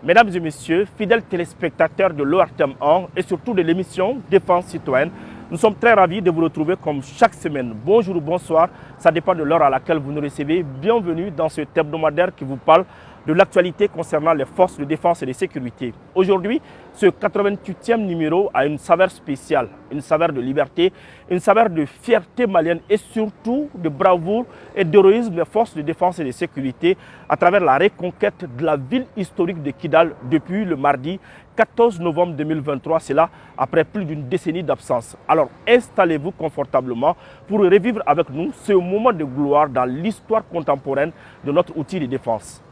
Mesdames et messieurs, fidèles téléspectateurs de l'ORTM 1 et surtout de l'émission Défense citoyenne, nous sommes très ravis de vous retrouver comme chaque semaine. Bonjour ou bonsoir, ça dépend de l'heure à laquelle vous nous recevez. Bienvenue dans ce hebdomadaire qui vous parle de l'actualité concernant les forces de défense et de sécurité. Aujourd'hui, ce 88e numéro a une saveur spéciale, une saveur de liberté, une saveur de fierté malienne et surtout de bravoure et d'héroïsme des forces de défense et de sécurité à travers la reconquête de la ville historique de Kidal depuis le mardi 14 novembre 2023, c'est là après plus d'une décennie d'absence. Alors installez-vous confortablement pour revivre avec nous ce moment de gloire dans l'histoire contemporaine de notre outil de défense.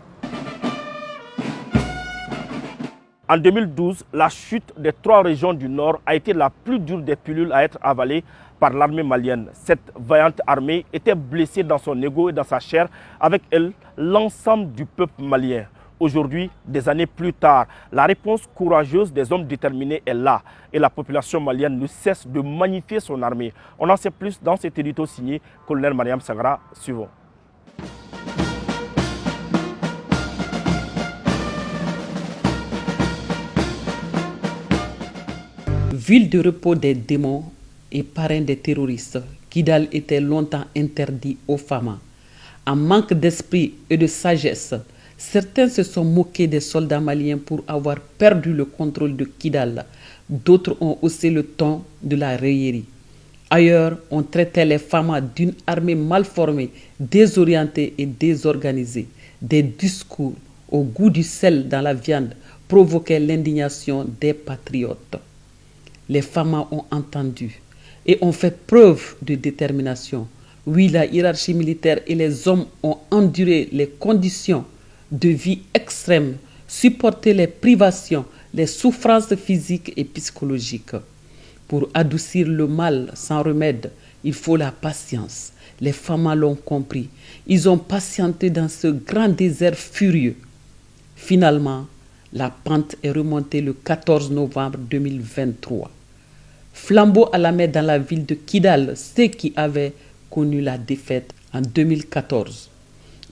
En 2012, la chute des 3 régions du Nord a été la plus dure des pilules à être avalée par l'armée malienne. Cette vaillante armée était blessée dans son ego et dans sa chair, avec elle l'ensemble du peuple malien. Aujourd'hui, des années plus tard, la réponse courageuse des hommes déterminés est là et la population malienne ne cesse de magnifier son armée. On en sait plus dans cet édito signé Colonel Mariam Sangara. Suivons. Ville de repos des démons et parrain des terroristes, Kidal était longtemps interdit aux femmes. En manque d'esprit et de sagesse, certains se sont moqués des soldats maliens pour avoir perdu le contrôle de Kidal. D'autres ont haussé le ton de la raillerie. Ailleurs, on traitait les femmes d'une armée mal formée, désorientée et désorganisée. Des discours au goût du sel dans la viande provoquaient l'indignation des patriotes. Les femmes ont entendu et ont fait preuve de détermination. Oui, la hiérarchie militaire et les hommes ont enduré les conditions de vie extrêmes, supporté les privations, les souffrances physiques et psychologiques. Pour adoucir le mal sans remède, il faut la patience. Les femmes l'ont compris. Ils ont patienté dans ce grand désert furieux. Finalement, la pente est remontée le 14 novembre 2023. Flambeau à la main dans la ville de Kidal, ceux qui avaient connu la défaite en 2014.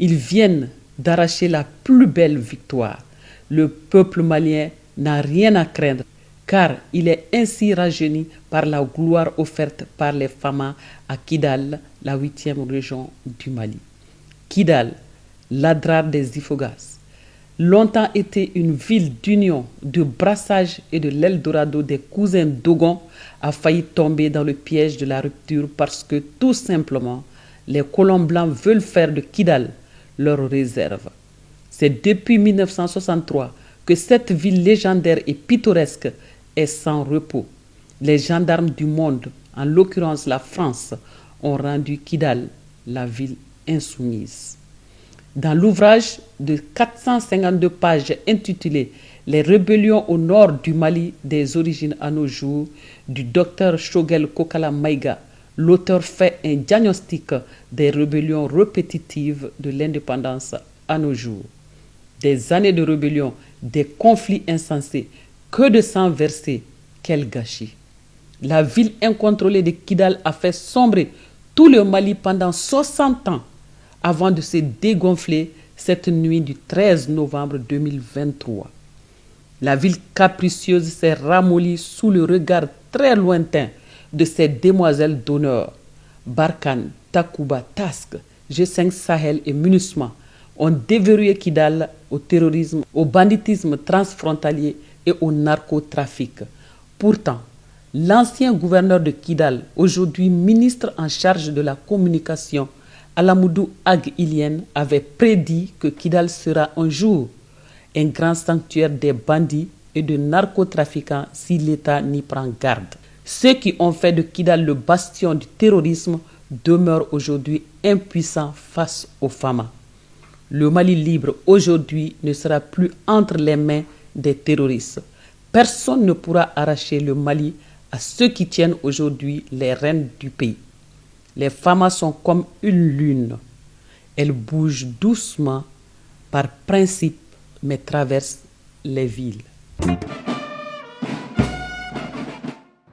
Ils viennent d'arracher la plus belle victoire. Le peuple malien n'a rien à craindre car il est ainsi rajeuni par la gloire offerte par les femmes à Kidal, la 8e région du Mali. Kidal, l'adrar des Ifogas, longtemps été une ville d'union, de brassage et de l'Eldorado des cousins Dogon, a failli tomber dans le piège de la rupture parce que tout simplement, les colons blancs veulent faire de Kidal leur réserve. C'est depuis 1963 que cette ville légendaire et pittoresque est sans repos. Les gendarmes du monde, en l'occurrence la France, ont rendu Kidal la ville insoumise. Dans l'ouvrage de 452 pages intitulé « Les rébellions au nord du Mali des origines à nos jours » du docteur Shogel Kokala Maïga, l'auteur fait un diagnostic des rébellions répétitives de l'indépendance à nos jours. Des années de rébellion, des conflits insensés, que de sang versé, quel gâchis. La ville incontrôlée de Kidal a fait sombrer tout le Mali pendant 60 ans avant de se dégonfler cette nuit du 13 novembre 2023. La ville capricieuse s'est ramollie sous le regard très lointain de ses demoiselles d'honneur. Barkhane, Takuba, Task, G5 Sahel et MINUSMA ont déverrouillé Kidal au terrorisme, au banditisme transfrontalier et au narcotrafic. Pourtant, l'ancien gouverneur de Kidal, aujourd'hui ministre en charge de la communication, Alamoudou Ag Ilien, avait prédit que Kidal sera un jour un grand sanctuaire des bandits et de narcotrafiquants si l'État n'y prend garde. Ceux qui ont fait de Kidal le bastion du terrorisme demeurent aujourd'hui impuissants face aux femmes. Le Mali libre aujourd'hui ne sera plus entre les mains des terroristes. Personne ne pourra arracher le Mali à ceux qui tiennent aujourd'hui les rênes du pays. Les femmes sont comme une lune. Elles bougent doucement par principe, mais traversent les villes.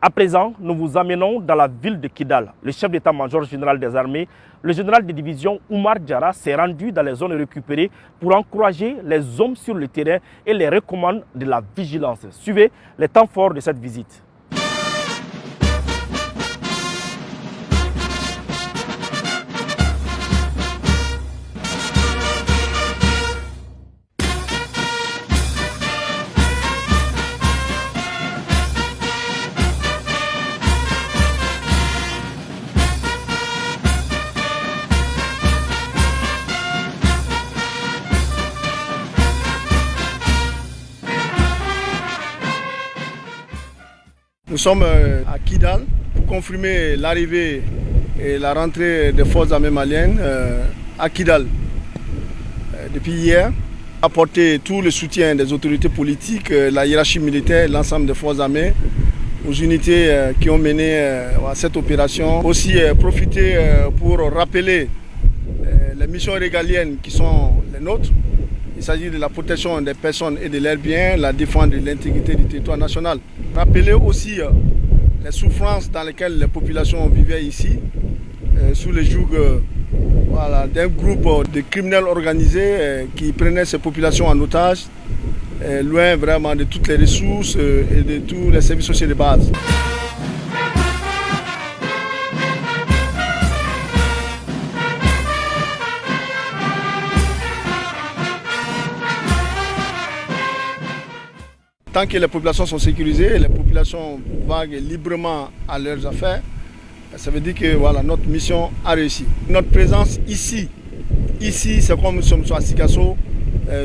À présent, nous vous amenons dans la ville de Kidal. Le chef d'état-major général des armées, le général de division Oumar Diarra, s'est rendu dans les zones récupérées pour encourager les hommes sur le terrain et les recommande de la vigilance. Suivez les temps forts de cette visite. Nous sommes à Kidal pour confirmer l'arrivée et la rentrée des forces armées maliennes à Kidal. Depuis hier, apporter tout le soutien des autorités politiques, la hiérarchie militaire, l'ensemble des forces armées, aux unités qui ont mené cette opération. Aussi profiter pour rappeler les missions régaliennes qui sont les nôtres. Il s'agit de la protection des personnes et de leurs biens, la défense de l'intégrité du territoire national. Rappeler aussi les souffrances dans lesquelles les populations vivaient ici, sous le joug d'un groupe de criminels organisés qui prenaient ces populations en otage, loin vraiment de toutes les ressources et de tous les services sociaux de base. Tant que les populations sont sécurisées, les populations vaguent librement à leurs affaires, ça veut dire que voilà, notre mission a réussi. Notre présence ici c'est comme nous sommes à Sikasso,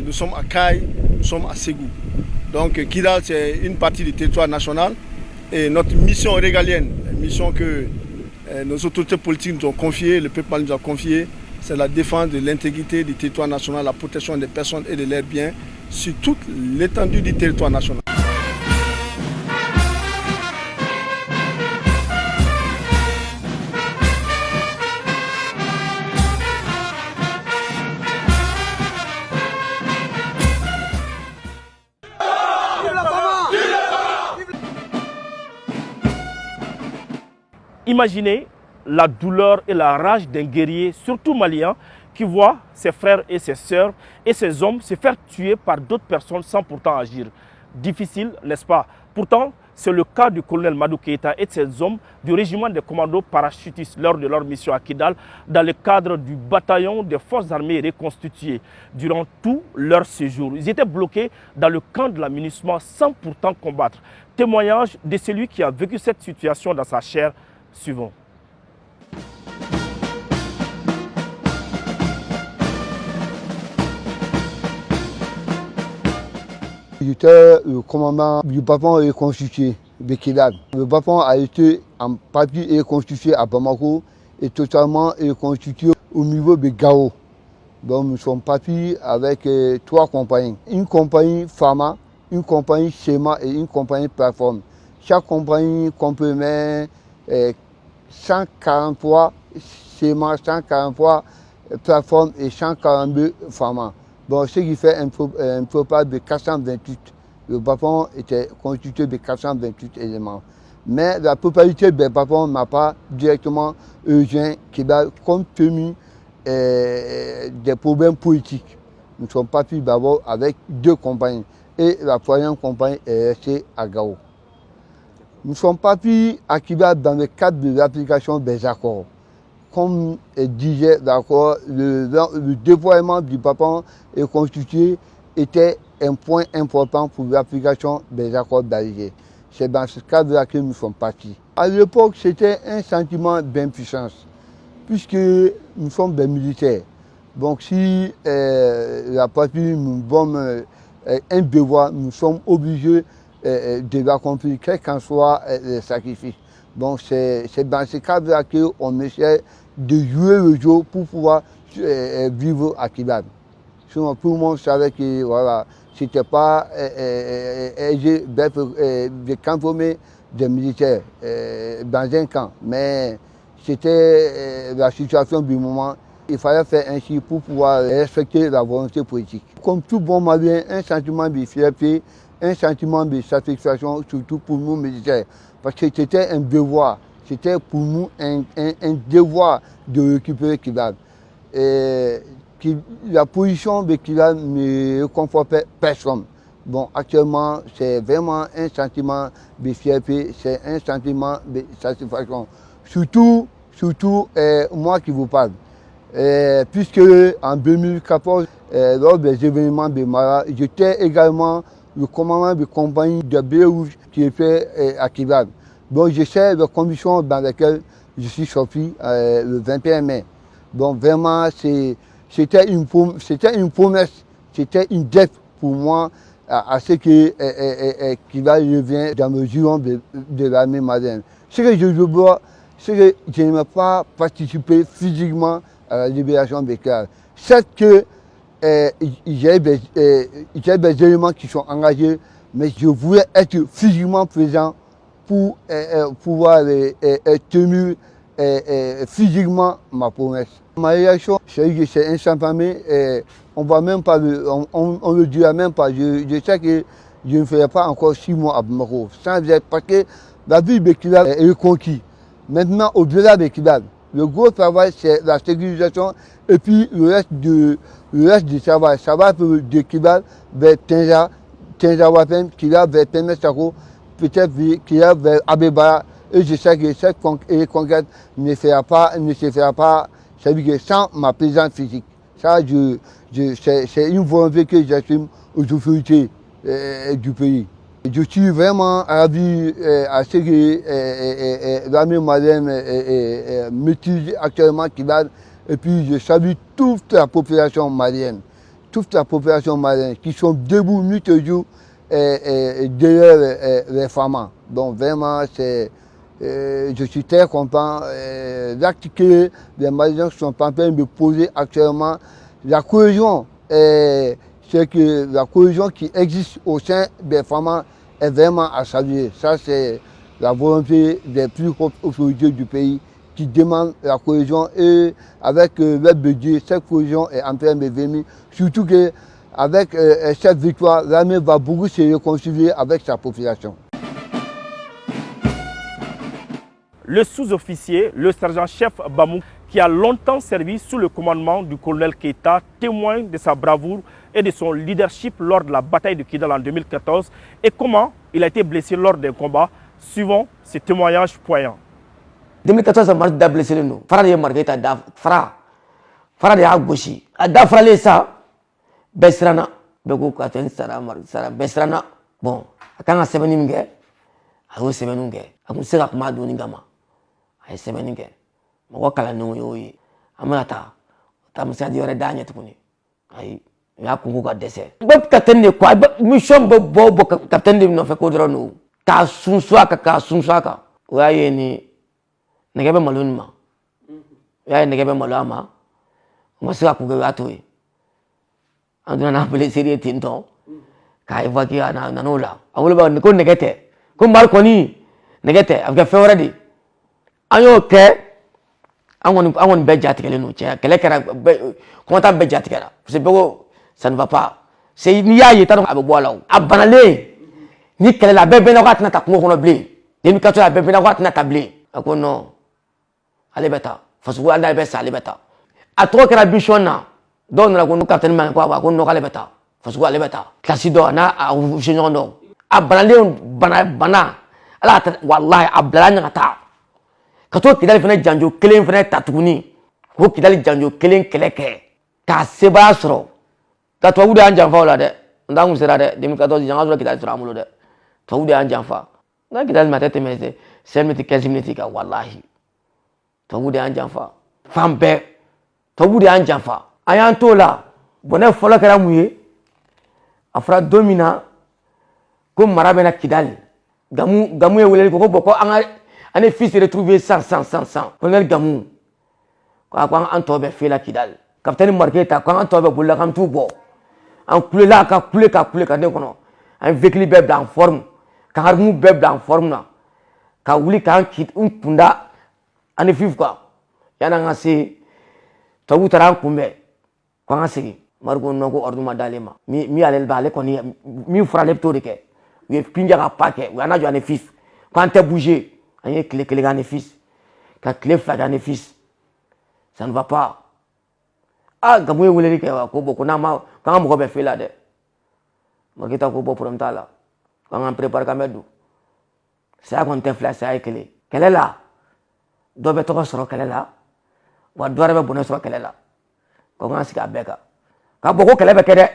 nous sommes à Kay, nous sommes à Ségou. Donc Kidal, c'est une partie du territoire national et notre mission régalienne, la mission que nos autorités politiques nous ont confiée, le peuple nous a confiée, c'est la défense de l'intégrité du territoire national, la protection des personnes et de leurs biens sur toute l'étendue du territoire national. Imaginez la douleur et la rage d'un guerrier, surtout malien, qui voit ses frères et ses sœurs et ses hommes se faire tuer par d'autres personnes sans pourtant agir. Difficile, n'est-ce pas? Pourtant, c'est le cas du colonel Madou Keïta et de ses hommes du régiment des commandos parachutistes lors de leur mission à Kidal dans le cadre du bataillon des forces armées reconstituées. Durant tout leur séjour, ils étaient bloqués dans le camp de l'aménagement sans pourtant combattre. Témoignage de celui qui a vécu cette situation dans sa chair, suivant. J'étais le commandant du bataillon reconstitué de Kidal. Le bataillon a été en partie reconstitué à Bamako et totalement reconstitué au niveau de Gao. Donc nous sommes partis avec 3 compagnies. Une compagnie Pharma, une compagnie Schéma et une compagnie Plateforme. Chaque compagnie comprenait 143 Schéma, 143 Plateforme et 142 Pharma. Bon, ce qui fait un total de 428. Le bataillon était constitué de 428 éléments. Mais la totalité des bataillons n'a pas directement rejoint Kidal compte tenu des problèmes politiques. Nous sommes partis d'abord avec 2 compagnies et la 3e compagnie est restée à Gao. Nous sommes partis à Kidal dans le cadre de l'application des accords. Comme disait l'accord, le déploiement du bataillon est constitué était un point important pour l'application des accords d'Alger. C'est dans ce cadre-là que nous sommes partis. À l'époque, c'était un sentiment d'impuissance, puisque nous sommes des militaires. Donc si la partie nous donne un devoir, nous sommes obligés de l'accomplir, quel qu'en soit le sacrifice. Donc c'est dans ce cadre-là qu'on essaie de jouer le jeu pour pouvoir vivre à Kidal. Sinon, tout le monde savait que voilà, c'était pas de cantonner des militaires dans un camp, mais c'était la situation du moment Il fallait faire ainsi pour pouvoir respecter la volonté politique. Comme tout bon Malien, un sentiment de fierté, un sentiment de satisfaction, surtout pour nous militaires. Parce que c'était un devoir, c'était pour nous un devoir de récupérer Kidal. La position de Kidal ne réconfortait personne. Bon, actuellement, c'est vraiment un sentiment de fierté, c'est un sentiment de satisfaction. Surtout moi qui vous parle. Puisque en 2014, lors des événements de Mara, j'étais également le commandant de compagnie de blé rouge qui est fait à Kidal. Donc je sais les conditions dans lesquelles je suis sorti le 21 mai. Donc vraiment, c'était une promesse, c'était une dette pour moi à ce qui va revenir dans le giron de l'armée malienne. Ce que je dois, c'est que je n'aimais pas participer physiquement à la libération de Kidal. C'est que il y a des éléments qui sont engagés, mais je voulais être physiquement présent pour pouvoir tenir physiquement ma promesse. Ma réaction, c'est que c'est instantané. On ne le dira même pas. Je sais que je ne ferai pas encore 6 mois à Bamako. Parce que la ville de Kidal est reconquise. Maintenant, au-delà de Kidal, le gros travail, c'est la sécurisation et puis le reste du travail. Ça va de Kidal vers Tinzawapen, Kidal vers Temesako, peut-être Kidal vers Abeba. Et je sais que cette conquête ne se fera pas sans ma présence physique. Ça, c'est une volonté que j'assume aux autorités du pays. Je suis vraiment ravi à ce que l'armée malienne maîtrise actuellement Kidal. Et puis je salue toute la population malienne qui sont debout nuit et jour derrière les femmes. Donc vraiment, je suis très content d'acte que les Maliens sont en train de poser actuellement. La cohésion, c'est que la cohésion qui existe au sein des femmes est vraiment à saluer. Ça, c'est la volonté des plus hautes autorités du pays qui demandent la cohésion. Et avec l'aide de Dieu, cette cohésion est en train de venir. Surtout qu'avec cette victoire, l'armée va beaucoup se réconcilier avec sa population. Le sous-officier, le sergent-chef Bamou, qui a longtemps servi sous le commandement du colonel Keita, témoigne de sa bravoure et de son leadership lors de la bataille de Kidal en 2014 et comment il a été blessé lors d'un combat. Suivant ces témoignages poignants. 2014, je suis blessé. Farah de Marguerite, Farah de Agboshi. A Farah ça, Besrana, Bego Katen, Sarah, Besrana. Bon, quand on s'est venu, a eu semeningue, a eu serak madu ningama, a eu semeningue. Moi, quand on a eu, amata, tamsa di ore danya tukuni. Aïe, il y a beaucoup de décès. Bob capitaine de quoi? Mission Bob capitaine de nous fait quoi de nous? Ka sunsuaka. Oya ni negebe malunma. Oya negebe malama. Ngosa ku ga atoi. Anduna na bele serie tinto. Ka evaki ana nanola. Awolo ba ko negete. Ko mal koni negete afga fe already. Ayo ke angon be jatikele no che kele kera comment ta be jatikela. C'est beau ça ne va pas. C'est niya yeta abe boalaw. Abanale. Ni kele la bébé na rat na ta ko blé. Ni ka to la bébé na rat na ta blé. Ako non. Ale beta. Fasu anda be sa ale beta. A to kera bishona. Don na ko no captain man ko ko no ale beta. Fasu ale beta. Klasido na a junior no. Abanale bana. Ala wallahi abdalanya ngata. Ka to kidal fene janjo kelen fene tatuguni. Ko kidal janjo kelen keleke. Ka seba soro. Ka to wuda anja fa wala de. Ndangu sera de 2014 janga zo kidal sura amulo de. To wuda anja fa. Na kidal matete mese 5 minutes 15 minutes ka wallahi. To wuda anja fa. Fambe. To wuda anja fa. Ayan to la. Bonne fola kala muye. Afra domina ko marabe na kidal. Gamu e wele ko boko ane fils retrouvé 100. Colonel Gamou. Ko antobe fela kidal. Capitaine Marqueta ko antobe bulla kam tubo. En coulé ka ne kono. Un véhicule beb en forme. Ka harmu beb en forme na. Ka wuli ka kit punda ane vivre quoi. Yana ngase tubabu taara an kunbɛn ko an ka segin Umaru ko non ko ordre ma d'ale ma mi ale b'ale kɔni min fɔra ale bɛ t'o de kɛ u ye pinja ka pa kɛ u y'an lajɔ ani fils ko an tɛ bouger an ye tile kelen kɛ ani fils ka tile fila kɛ ani fils ça ne va pas Gabu ye weleli kɛ ko bon ko n'an ma k'an ka mɔgɔ bɛɛ fɛ la dɛ Mariketa ko bon problème t'a la k'an k'an préparer k'an bɛ don saya kɔni tɛ fila saya ye kelen kɛlɛ la dɔ bɛ tɔgɔ sɔrɔ kɛlɛ la wa dɔ yɛrɛ bɛ bonheur sɔrɔ kɛlɛ la ko k'an sigi a bɛɛ kan k'a bɔ ko kɛlɛ bɛ kɛ dɛ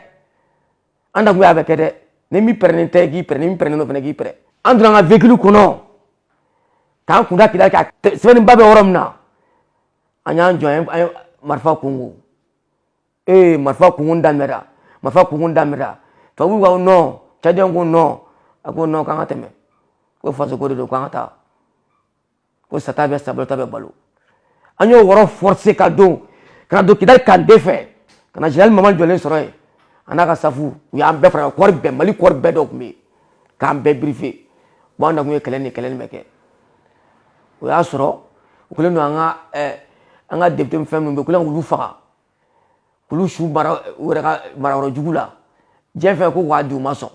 an da kun y'a bɛ kɛ dɛ ni min pɛrɛnnen tɛ k'i pɛrɛn ni min pɛrɛnnen don fana k'i pɛrɛn an donna an ka véhicule kɔnɔ k'an kunda Kidali kan sɛbɛnniba bɛ yɔrɔ min na an y'an jɔ an ye marifa kungun marifa kungun daminɛra tubabu ko non Tchadien ko non a ko non k'an ka tɛmɛ ko faso ko de don k'an ka taa ko sata bɛ sa balo ta bɛ balo an y'o yɔrɔ forcer ka don Kidali Kande fɛ ka na général Mamadi jɔlen sɔrɔ yen a n'a ka safu u y'an bɛɛ fara kɔri bɛɛ Mali kɔri bɛɛ dɔ tun bɛ yen k'an bɛɛ briefer bon an da kun ye kɛlɛ nin bɛ kɛ o y'a sɔrɔ u kɛlen don an ka député fɛn minnu bɛ u kɛlen k'olu faga k'olu su mara u yɛrɛ ka marayɔrɔ jugu la diɲɛ fɛn ko k'a di u ma sɔn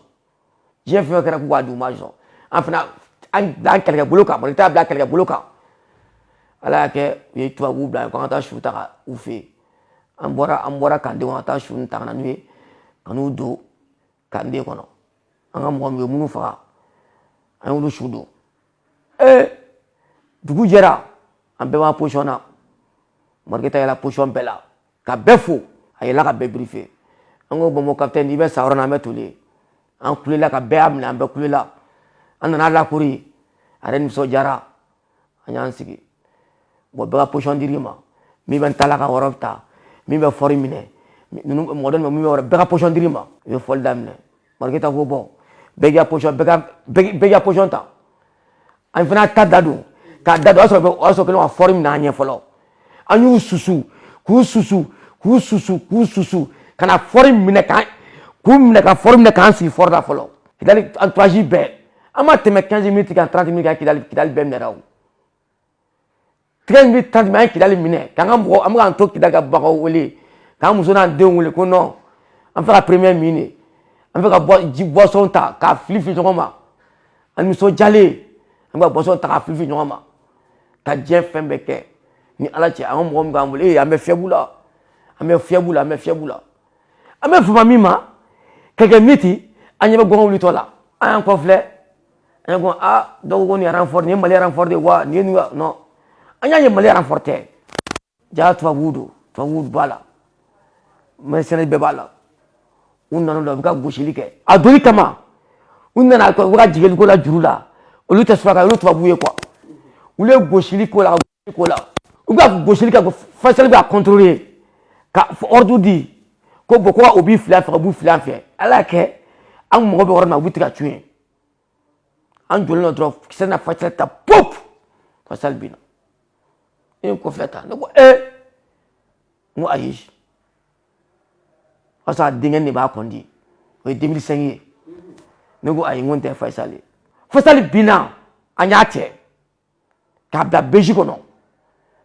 diɲɛ fɛn kɛra ko k'a di u ma sɔn an fana an bila kɛlɛkɛbolo kan Mali t'a bila kɛlɛkɛbolo kan ala y'a kɛ u ye tubabuw bila k'an ka taa su ta u fɛ yen an bɔra Kande kɔnɔ ka taa su ta ka na n'u ye ka n'u don Kande kɔnɔ an ka mɔgɔ minnu faga an y'olu su don dugu jɛra an bɛɛ b'an position na Mariketa yɛlɛla position bɛɛ la ka bɛɛ fo a yɛlɛla ka bɛɛ briefer an ko bon capitaine i bɛ sa yɔrɔ min na an bɛ toli an kulela ka bɛɛ y'a minɛ an bɛɛ kulela an nana lakori a yɛrɛ nisɔndiyara an y'an sigi bon bɛɛ ka position dir'i ma min bɛ n ta la ka yɔrɔ ta min bɛ fɔri minɛ mɔgɔ dɔ min bɛ yɔrɔ bɛɛ ka position dir'i ma i bɛ fɔli daminɛ Mariketa ko bon bɛɛ k'i ka position ta an fana ta da don k'a da don o y'a sɔrɔ kelen ka fɔri minɛ an ɲɛ fɔlɔ an y'u susu k'u susu ka na fɔri minɛ k'an sigi fɔri la fɔlɔ Kidali entourage bɛɛ an ma tɛmɛ 15 minutes kan 30 minutes kan Kidali bɛɛ minɛra o 13 minutes 30 minutes an ye Kidali minɛ k'an ka mɔgɔ an bɛ k'an to Kidali ka bagaw wele k'an muso n'an denw wele ko non an fɛ ka première min an fɛ ka boisson ta k'a fili ɲɔgɔn ma an nisɔndiyalen an bɛ ka boisson ta k'a fili ɲɔgɔn ma ka diɲɛ fɛn bɛɛ kɛ ni ala cɛ an ka mɔgɔ min k'an bolo an bɛ fiyɛbu la an bɛ fama min ma quelques minutes an ɲɛ bɛ gɔngɔn wulitɔ la an y'an kɔfilɛ an ye ko dɔw ko nin ye renfort nin ye Mali renfort de ye wa nin ye nin non an y'a ye Mali renfort tɛ ja tubabuw b'a la mercenaires bɛɛ b'a la u nana la u bɛ ka gosili kɛ a donni kama u nana u bɛ ka jigeli ko la juru la olu tɛ sɔrɔ ka olu tubabuw ye quoi olu ye gosili ko la u bɛ ka gosili kɛ Faisal bɛ ka contrôler ka ordre di ko bon ko o b'i filɛ a fɛ u b'u filɛ an fɛ ala y'a kɛ an mɔgɔ bɛ yɔrɔ min na u bɛ tigɛ ka cun an jɔlen na dɔrɔn kisɛ na Faisal ta pop Faisal binna e ye kɔfilɛ ta ne ko n ko ayi o y'a sɔrɔ a denkɛ de b'a kɔndi o ye 2005 ye ne ko ayi n ko n tɛ Faisal ye Faisal binna an y'a cɛ k'a bila Belgique kɔnɔ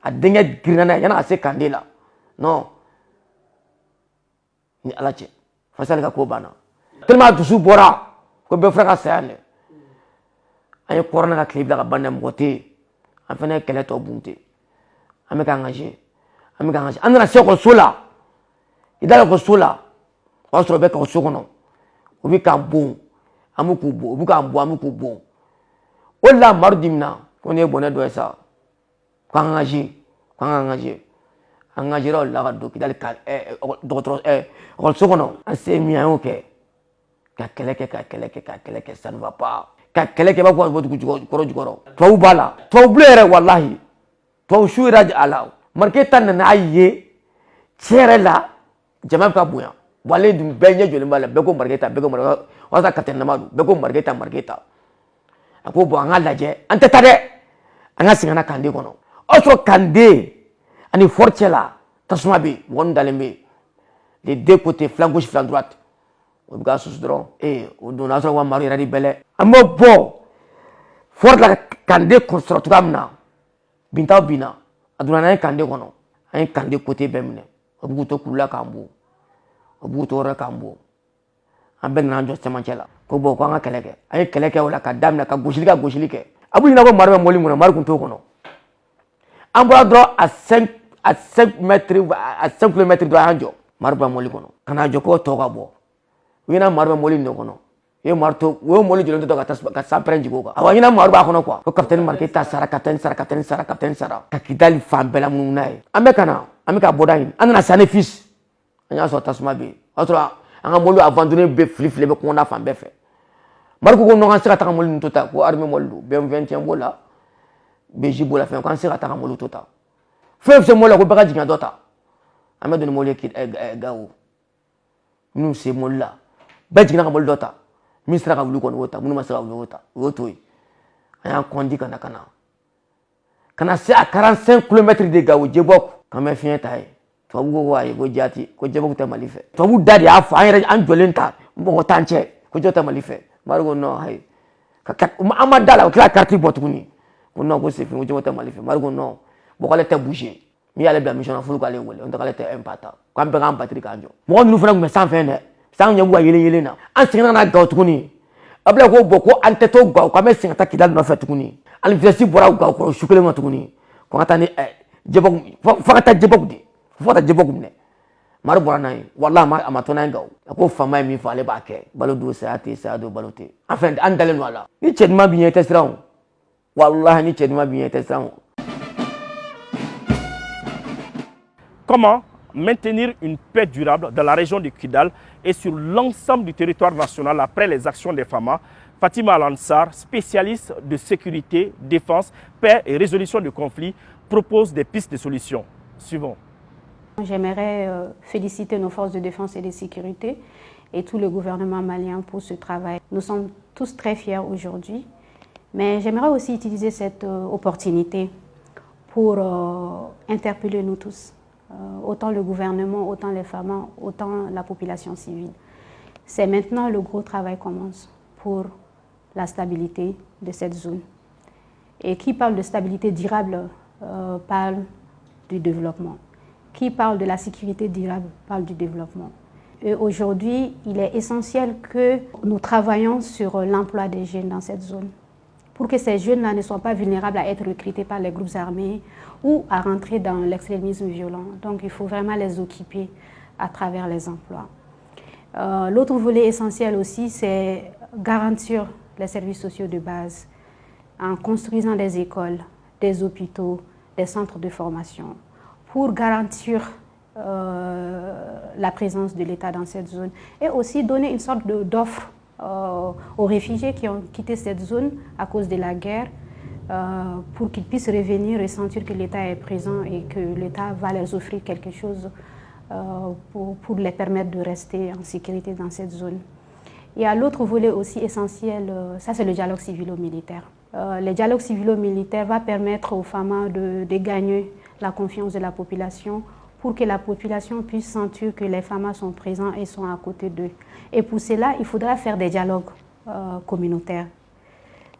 a denkɛ girinna n'a ye yan'a ka se Kande la non ni ala cɛ Faisal ka ko banna tellement dusu bɔra ko bɛɛ fɔra ka saya dɛ an ye kɔrɔnɛ ka tile bila ka ban dɛ mɔgɔ tɛ yen an fana ye kɛlɛ tɔ bun ten an bɛ ka engagé an nana se ekɔliso la i da ekɔliso la o y'a sɔrɔ u bɛ ekɔliso kɔnɔ u bɛ k'an bon an bɛ k'u bon u bɛ k'an bon an bɛ k'u bon o de la Amadu dimina ko nin ye bɔnɛ dɔ ye sa k'an engagé o la ka don Kidali ekɔliso kɔnɔ an se min an y'o kɛ ka kɛlɛ kɛ ça ne va pas ka kɛlɛ kɛ i b'a fɔ dugu kɔrɔ jukɔrɔ tubabu b'a la tubabu bolo yɛrɛ walahi tubabu su yɛrɛ a la Mariketa nan'a ye tiɲɛ yɛrɛ la jama bɛ ka bonya bon ale dun bɛɛ ɲɛ jɔlen b'a la bɛɛ ko Mariketa o y'a sɔrɔ kapitɛni Namadu bɛɛ ko Mariketa a ko bon an ka lajɛ an tɛ taa dɛ an ka segin ka na Kande kɔnɔ o y'a sɔrɔ Kande ani fɔri cɛ la tasuma bɛ yen mɔgɔ min dalen bɛ yen les deux côtés flanc gauche flanc droite o bɛ ka susu dɔrɔn o don o y'a sɔrɔ Umaru yɛrɛ de bɛlɛ an b'o bɔ fɔri la Kande sɔrɔ cogoya min na bintaw binna a donna n'an ye Kande kɔnɔ an kan de côté bɛɛ minɛ o b'u to kulula k'an bon o b'u to yɔrɔ k'an bon an bɛɛ nana an jɔ cɛmancɛ la ko bon ko an ka kɛlɛ kɛ an ye kɛlɛ kɛ o la ka daminɛ ka gosili kɛ a b'u ɲɛna ko mari bɛ mɔbili mun na mari tun t'o kɔnɔ an bɔra dɔrɔn à 5 mètres à 5 kilomètres dɔrɔn an jɔ mari bɛ mɔbili kɔnɔ ka na jɔ k'o tɔ ka bɔ u ɲɛna mari bɛ mɔbili nin de kɔnɔ u ye mari to u ye mɔbili jɔlen to ka sanpɛrɛn jigin o kan awɔ ɲɛna mari b'a kɔnɔ quoi ko capitaine marqué ta sara capitaine sara ka Kidali fan bɛɛ lamunumunu n'a ye an bɛ ka na an bɛ ka bɔda ɲini an nana Sanéfis an y'a sɔrɔ tasuma bɛ yen o y'a sɔrɔ an ka mɔbili abandonné bɛ fili bɛ kɔngɔda fan bɛɛ fɛ mari ko non an se ka taga mɔbili nin to ta ko armée mɔbili don BM21 b'o la BJ b'o la fɛn ko an se ka taga mɔbili to ta fɛn fɛn mɔbili la ko bɛɛ ka jigin dɔ ta an bɛ don ni mɔbili ye Gawo minnu se mɔbili la bɛɛ jiginna ka mɔbili dɔ ta min sera ka wuli kɔni o ta minnu ma se ka wuli o ta o y'o to yen an y'an kɔndi ka na se à 45 kilomètres de Gawo Djebok k'an bɛ fiɲɛ ta ye tubabu ko ayi ko jaati ko Djebok tɛ Mali fɛ tubabu da de y'a fɔ an yɛrɛ an jɔlen ta mɔgɔ t'an cɛ ko jɔ tɛ Mali fɛ mari ko non ayi an ma da la o tila carte bɔ tuguni ko non ko c'est fini ko jɔ tɛ Mali fɛ mari ko non bon k'ale tɛ bouger min y'ale bila mission na fo k'ale wele o tɛ k'ale tɛ impata k'an bɛɛ k'an batiri k'an jɔ mɔgɔ ninnu fana tun bɛ sanfɛ dɛ san ɲɛ b'u ka yelen na an seginna ka na Gawo tuguni a bila ko bon ko an tɛ to Gawo k'an bɛ segin ka taa Kidali nɔfɛ tuguni hali vitesse bɔra Gawo kɔrɔ su kelen ma tuguni ko ka taa ni Djebok fo ka taa Djebok de fo ka taa Djebok minɛ mari bɔra n'a ye walahi a ma to n'a ye Gawo a ko faama ye min fɔ ale b'a kɛ balo don saya tɛ saya don balo tɛ en fait an dalen don a la ni cɛ ɲuman b'i ɲɛ i tɛ siran o walahi ni cɛ ɲuman b'i ɲɛ i tɛ siran o. Comment maintenir une paix durable dans la région de Kidal et sur l'ensemble du territoire national après les actions des FAMA? Fatima Al-Ansar, spécialiste de sécurité, défense, paix et résolution de conflits, propose des pistes de solutions. Suivons. J'aimerais féliciter nos forces de défense et de sécurité et tout le gouvernement malien pour ce travail. Nous sommes tous très fiers aujourd'hui, mais j'aimerais aussi utiliser cette opportunité pour interpeller nous tous, autant le gouvernement, autant les femmes, autant la population civile. C'est maintenant le gros travail commence pour la stabilité de cette zone. Et qui parle de stabilité durable parle du développement. Qui parle de la sécurité durable parle du développement. Et aujourd'hui, il est essentiel que nous travaillions sur l'emploi des jeunes dans cette zone pour que ces jeunes-là ne soient pas vulnérables à être recrutés par les groupes armés ou à rentrer dans l'extrémisme violent. Donc il faut vraiment les occuper à travers les emplois. L'autre volet essentiel aussi, c'est garantir les services sociaux de base en construisant des écoles, des hôpitaux, des centres de formation pour garantir la présence de l'État dans cette zone et aussi donner une sorte d'offre aux réfugiés qui ont quitté cette zone à cause de la guerre pour qu'ils puissent revenir et sentir que l'État est présent et que l'État va leur offrir quelque chose pour les permettre de rester en sécurité dans cette zone. Il y a l'autre volet aussi essentiel, ça c'est le dialogue civilo-militaire. Le dialogue civilo-militaire va permettre aux femmes de gagner la confiance de la population pour que la population puisse sentir que les femmes sont présentes et sont à côté d'eux. Et pour cela, il faudra faire des dialogues communautaires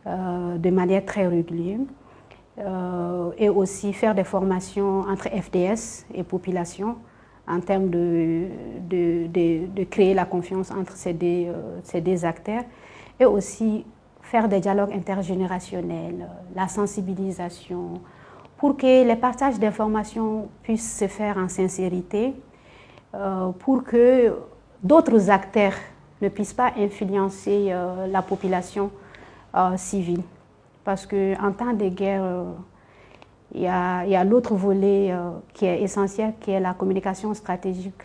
de manière très régulière et aussi faire des formations entre FDS et population en termes de créer la confiance entre ces deux acteurs et aussi faire des dialogues intergénérationnels, la sensibilisation, pour que les partages d'informations puissent se faire en sincérité, pour que d'autres acteurs ne puissent pas influencer la population civile. Parce qu'en temps de guerre, il y a l'autre volet qui est essentiel, qui est la communication stratégique.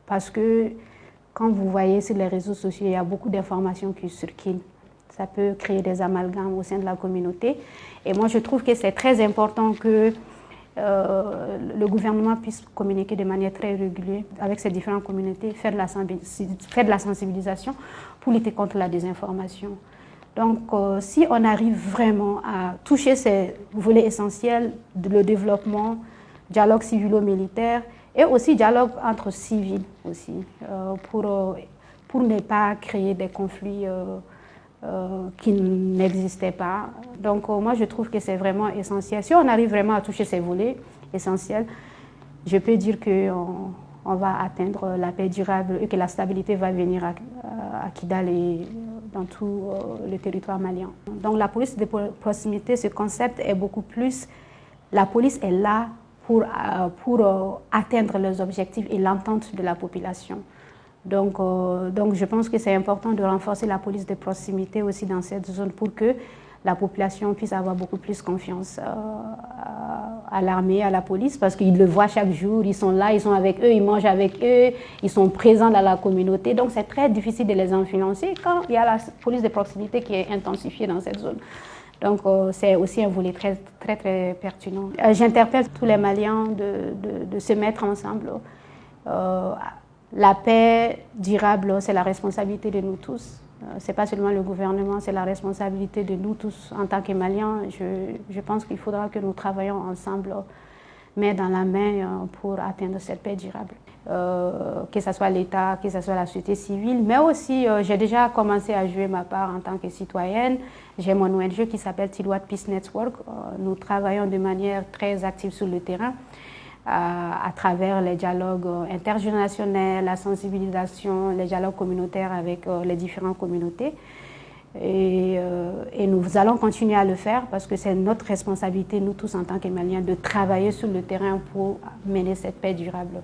Parce que quand vous voyez sur les réseaux sociaux, il y a beaucoup d'informations qui circulent. Ça peut créer des amalgames au sein de la communauté. Et moi, je trouve que c'est très important que le gouvernement puisse communiquer de manière très régulière avec ces différentes communautés, faire de la sensibilisation pour lutter contre la désinformation. Donc, si on arrive vraiment à toucher ces volets essentiels, le développement, dialogue civilo-militaire et aussi dialogue entre civils aussi, pour ne pas créer des conflits qui n'existaient pas. Donc, moi, je trouve que c'est vraiment essentiel. Si on arrive vraiment à toucher ces volets, essentiel, je peux dire qu'on va atteindre la paix durable et que la stabilité va venir à Kidal et dans tout le territoire malien. Donc la police de proximité, ce concept est beaucoup plus, la police est là pour atteindre les objectifs et l'entente de la population. Donc je pense que c'est important de renforcer la police de proximité aussi dans cette zone pour que la population puisse avoir beaucoup plus confiance à l'armée, à la police, parce qu'ils le voient chaque jour, ils sont là, ils sont avec eux, ils mangent avec eux, ils sont présents dans la communauté. Donc c'est très difficile de les influencer quand il y a la police de proximité qui est intensifiée dans cette zone. Donc c'est aussi un volet très, très, très pertinent. J'interpelle tous les Maliens de se mettre ensemble. La paix durable, c'est la responsabilité de nous tous. Ce n'est pas seulement le gouvernement, c'est la responsabilité de nous tous en tant que Maliens. Je pense qu'il faudra que nous travaillions ensemble, main dans la main, pour atteindre cette paix durable. Que ce soit l'État, que ce soit la société civile, mais aussi j'ai déjà commencé à jouer ma part en tant que citoyenne. J'ai mon ONG qui s'appelle Tilwat Peace Network. Nous travaillons de manière très active sur le terrain. À travers les dialogues intergénérationnels, la sensibilisation, les dialogues communautaires avec les différentes communautés. Et nous allons continuer à le faire parce que c'est notre responsabilité, nous tous en tant que Maliens, de travailler sur le terrain pour mener cette paix durable.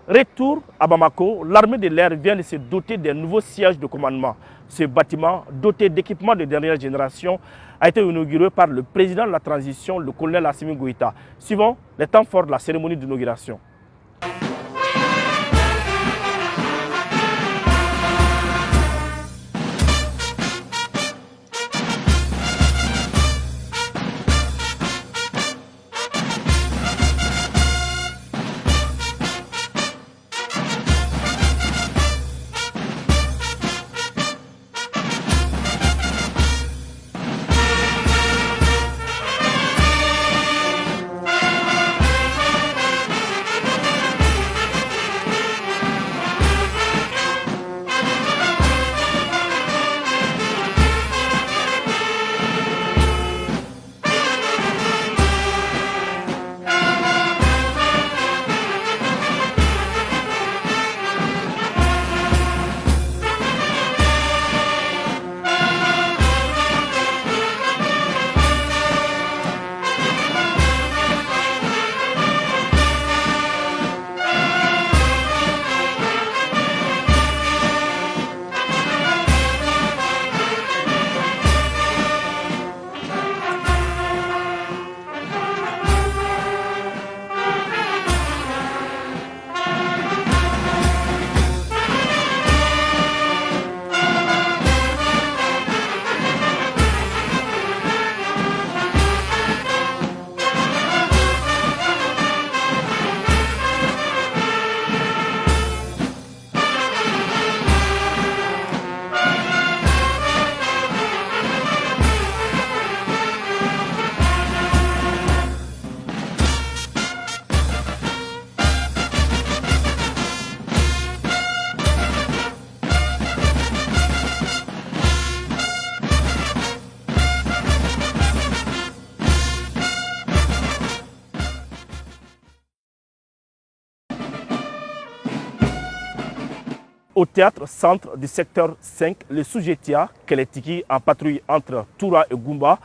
Retour à Bamako, l'armée de l'air vient de se doter d'un nouveau siège de commandement. Ce bâtiment, doté d'équipements de dernière génération, a été inauguré par le président de la transition, le colonel Assimi Goïta, suivant les temps forts de la cérémonie d'inauguration. Au théâtre centre du secteur 5, le Soujetia, Keletiki, en patrouille entre Toura et Goumba,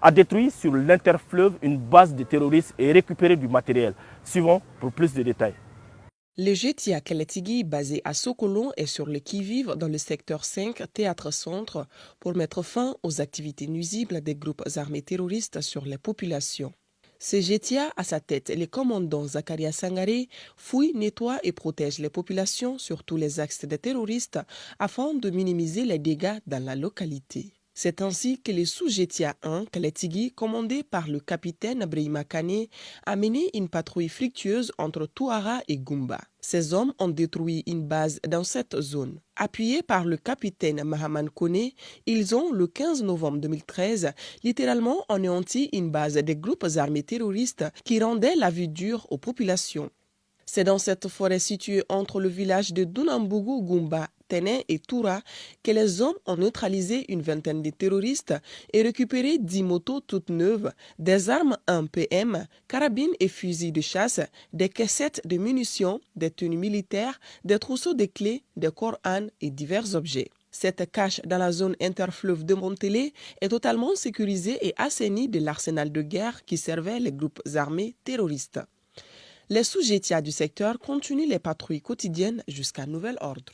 a détruit sur l'interfleuve une base de terroristes et récupéré du matériel. Suivons pour plus de détails. Le Jetia Keletigi, basé à Sokolon, est sur le qui-vive dans le secteur 5, théâtre-centre, pour mettre fin aux activités nuisibles des groupes armés terroristes sur les populations. Ce Jetia, à sa tête, les commandants Zakaria Sangare fouillent, nettoient et protègent les populations sur tous les axes des terroristes afin de minimiser les dégâts dans la localité. C'est ainsi que le sous-Jetia 1, Keletigi, commandé par le capitaine Brahima Kane, a mené une patrouille fructueuse entre Touara et Goumba. Ces hommes ont détruit une base dans cette zone. Appuyés par le capitaine Mahaman Kone, ils ont, le 15 novembre 2013, littéralement anéanti une base des groupes armés terroristes qui rendaient la vie dure aux populations. C'est dans cette forêt située entre le village de Dunambougou Goumba Ténin et Toura que les hommes ont neutralisé une vingtaine de terroristes et récupéré 10 motos toutes neuves, des armes en PM, carabines et fusils de chasse, des caissettes de munitions, des tenues militaires, des trousseaux de clés, des Corans et divers objets. Cette cache dans la zone interfleuve de Montélé est totalement sécurisée et assainie de l'arsenal de guerre qui servait les groupes armés terroristes. Les sous-gétias du secteur continuent les patrouilles quotidiennes jusqu'à nouvel ordre.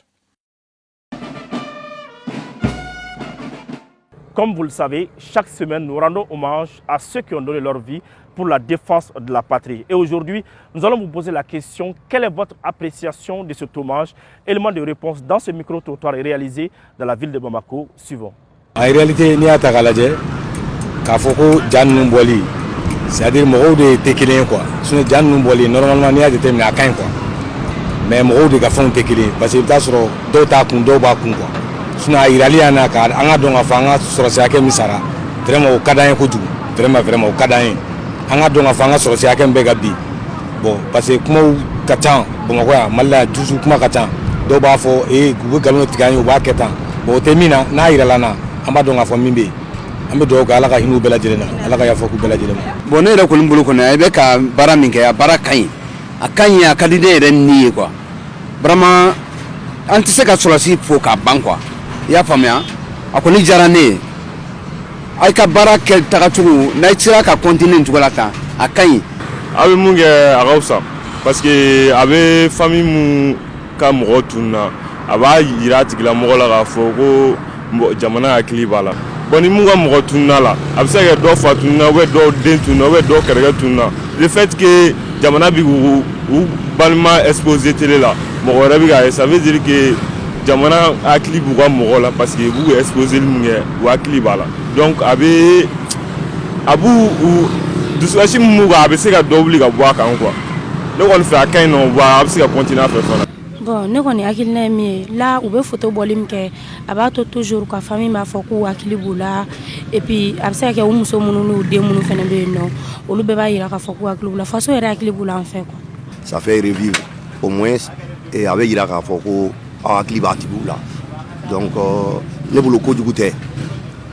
Comme vous le savez, chaque semaine, nous rendons hommage à ceux qui ont donné leur vie pour la défense de la patrie. Et aujourd'hui, nous allons vous poser la question, quelle est votre appréciation de cet hommage? Élément de réponse dans ce micro-trottoir est réalisé dans la ville de Bamako. Suivant. En réalité, il y a Kafoko Jan Numboli, c'est-à-dire que de Tekilin quoi. Sinon Jan Numboli, normalement, il y a des thèmes à quoi. Mais Moro de Gafon Tekilin, parce que c'est d'autres kundo quoi. Sinon, il y a un cas, on a donc un fanga sur le sac misara, vraiment au Kadaïen Koutou, vraiment au Kadaïen. On a donc un fanga sur le sac Begabi. Bon, parce que comment Katan, bon quoi, Malala, toujours comment Katan, Dobafo et Gougalon Tigaï ou Baketan. Bon, Temina, Naïralana, on a donc un famille. An bɛ dugawu kɛ Ala ka hinɛ u bɛɛ lajɛlen na, Ala ka yafa k'u bɛɛ lajɛlen ma. Bon ne yɛrɛ kɔni bolo kɔni a bɛ ka baara min kɛ a baara ka ɲi, a ka ɲi a ka di ne yɛrɛ ni ye quoi. Vraiment an tɛ se ka sɔrɔsi fo k'a ban quoi. I y'a faamuya, a kɔni diyara ne ye. A ka baara kɛ tagacogo n'a sera ka continuer nin cogo la tan a ka ɲi. A bɛ mun kɛ a ka fisa parce que a bɛ famille mun ka mɔgɔ tununa a b'a yira a tigilamɔgɔ la k'a fɔ ko jamana hakili b'a la. Bon ni mun ka mɔgɔ tununa la a bɛ se ka kɛ dɔ fa tununa ou bien dɔ den tununa ou bien dɔ kɛrɛkɛ tununa. Le fait que jamana bɛ u balima exposé télé la mɔgɔ wɛrɛ bɛ k'a ye ça veut dire que jamana hakili b'u ka mɔgɔ la parce que b'u exposé mun kɛ u hakili b'a la. Donc a b'u dusukasi mun b'u kan a bɛ se ka dɔ wuli ka bɔ a kan quoi. Ne kɔni fɛ a ka ɲi nɔ a bɛ se ka continuer a fɛ fana. Bon, ne kɔni hakilina ye min ye là u bɛ photo bɔli min kɛ a b'a to toujours ka famille b'a fɔ k'u hakili b'u la et puis a bɛ se ka kɛ u muso minnu n'u den minnu fana bɛ yen nɔ olu bɛɛ b'a yira k'a fɔ k'u hakili b'u la faso yɛrɛ hakili b'u la an fɛ quoi. Ça fait revivre au moins et a bɛ yira k'a fɔ ko aw hakili b'a tigiw la donc ne bolo kojugu tɛ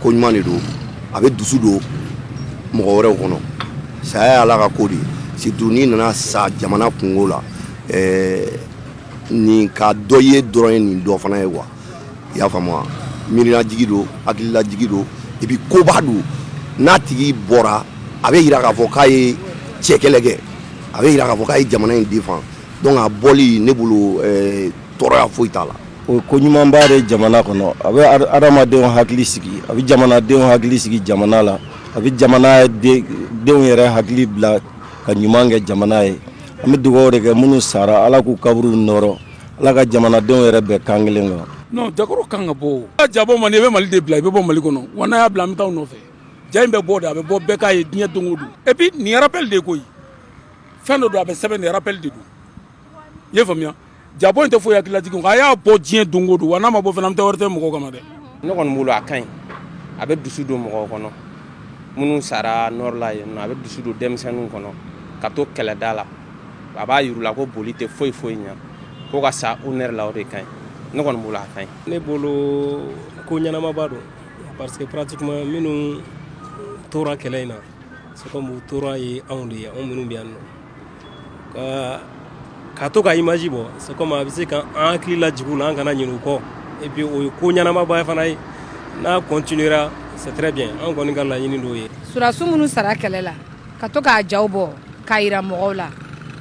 ko ɲuman de don a bɛ dusu don mɔgɔ wɛrɛw kɔnɔ saya ye Ala ka ko de ye surtout n'i nana sa jamana kungo la nin ka dɔ ye dɔrɔn ye nin dɔ fana ye quoi i y'a faamu wa miirinajigi don hakililajigi don et puis koba don n'a tigi bɔra a bɛ yira k'a fɔ k'a ye cɛkɛlɛ kɛ a bɛ yira k'a fɔ k'a ye jamana in défend donc a bɔli ne bolo tɔɔrɔya foyi t'a la. O ko ɲumanba de jamana kɔnɔ a bɛ adamadenw hakili sigi a bɛ jamanadenw hakili sigi jamana la a bɛ jamana denw yɛrɛ hakili bila ka ɲuman kɛ jamana ye. An bɛ dugawu de kɛ minnu sara Ala k'u kaburu nɔrɔ Ala ka jamanadenw yɛrɛ bɛɛ kan kelen kan. Non jakɔrɔ kan ka bɔ o jabɔ man i bɛ Mali de bila i bɛ bɔ Mali kɔnɔ wa n'a y'a bila an bɛ taa nɔfɛ ja in bɛ bɔ de a bɛ bɔ bɛɛ k'a ye diɲɛ don o don et puis nin rappel de koyi fɛn dɔ don a bɛ sɛbɛn nin rappel de don i ye faamuya jabɔ in tɛ foyi hakililajigi a y'a bɔ diɲɛ don o don wa n'a ma bɔ fana an bɛ taa wɛrɛ tɛ mɔgɔw kama dɛ. Ne kɔni bolo a ka ɲi a bɛ dusu don mɔgɔw kɔnɔ minnu sara nord la yen nɔ a bɛ dusu don denmisɛnninw kɔnɔ ka to kɛlɛda la a b'a yir'u la ko boli tɛ foyi foyi ɲɛ ko ka sa honneur la o de ka ɲi ne kɔni bolo a ka ɲi. Ne bolo ko ɲɛnamaba don parce que pratiquement minnu tora kɛlɛ in na c'est comme u tora ye anw de ye anw minnu bɛ yan nɔ ka to ka image bɔ c'est comme a bɛ se ka an hakili lajigin u la an kana ɲinɛ u kɔ et puis o ye ko ɲɛnamaba fana ye n'a continuera c'est très bien an kɔni ka laɲini d'o ye. Surasiw minnu sara kɛlɛ la ka to k'a jaw bɔ k'a yira mɔgɔw la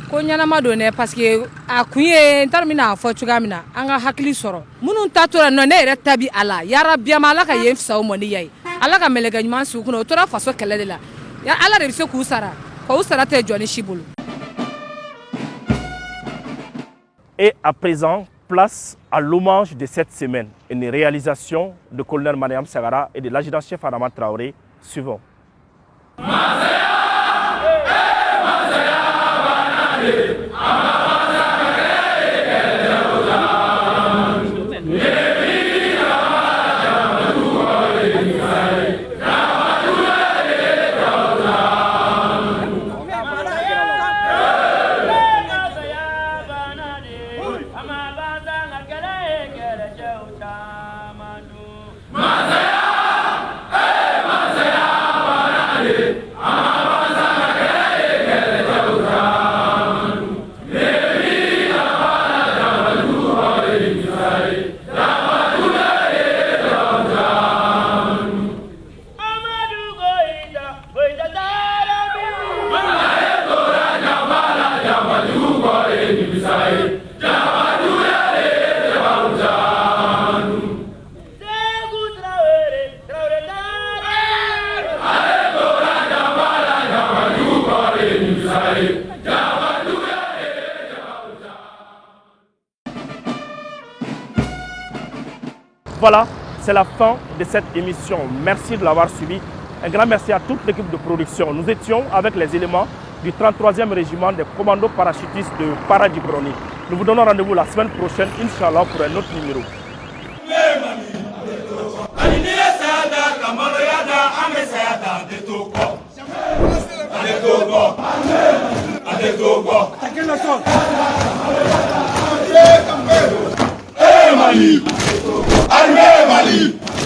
ko ɲɛnama don dɛ parce que a kun ye n t'a dɔn n bɛna fɔ cogoya min na an ka hakili sɔrɔ minnu ta tora nɔ ne yɛrɛ ta bi a la yarabiyama Ala ka yen fisa o ma ni ya ye Ala ka mɛlɛkɛ ɲuman sigi u kunna o tora faso kɛlɛ de la Ala de bɛ se k'u sara k'u sara tɛ jɔ ni si bolo. Et à présent, place à l'hommage de cette semaine, une réalisation de colonel Mariam Sagara et de l'adjudant-chef Adama Traoré. Suivant. Voilà, c'est la fin de cette émission. Merci de l'avoir suivi. Un grand merci à toute l'équipe de production. Nous étions avec les éléments du 33e régiment des commandos parachutistes de Paradibroni. Nous vous donnons rendez-vous la semaine prochaine, Inch'Allah, pour un autre numéro. Mali, Mali.